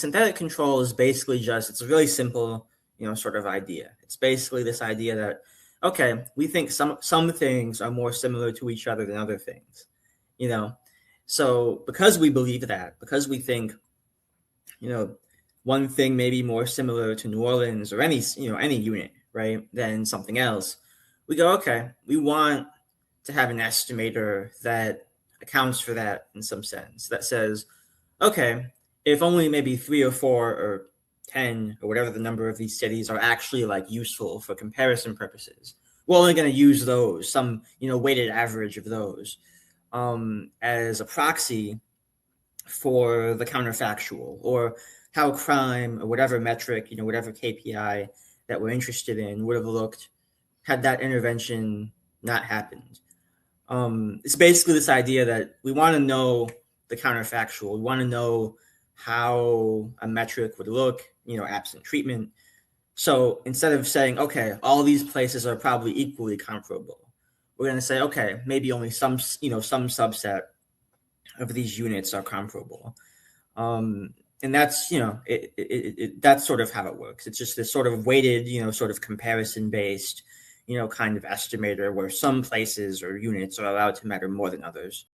synthetic control is basically it's a really simple, sort of idea. It's basically this idea that, okay, we think some things are more similar to each other than other things, you know. So because we believe that, because we think, one thing may be more similar to New Orleans or any unit, right, than something else, we go, okay, we want to have an estimator that accounts for that in some sense, that says, okay, if only maybe 3 or 4 or 10 or whatever the number of these cities are actually like useful for comparison purposes, we're only going to use those, some weighted average of those, as a proxy for the counterfactual, or how crime or whatever metric, whatever KPI that we're interested in would have looked had that intervention not happened. It's basically this idea that we want to know the counterfactual. We want to know how a metric would look, absent treatment. So instead of saying, okay, all these places are probably equally comparable, we're going to say, okay, maybe only some subset of these units are comparable. And that's, that's sort of how it works. It's just this sort of weighted, sort of comparison based, kind of estimator where some places or units are allowed to matter more than others.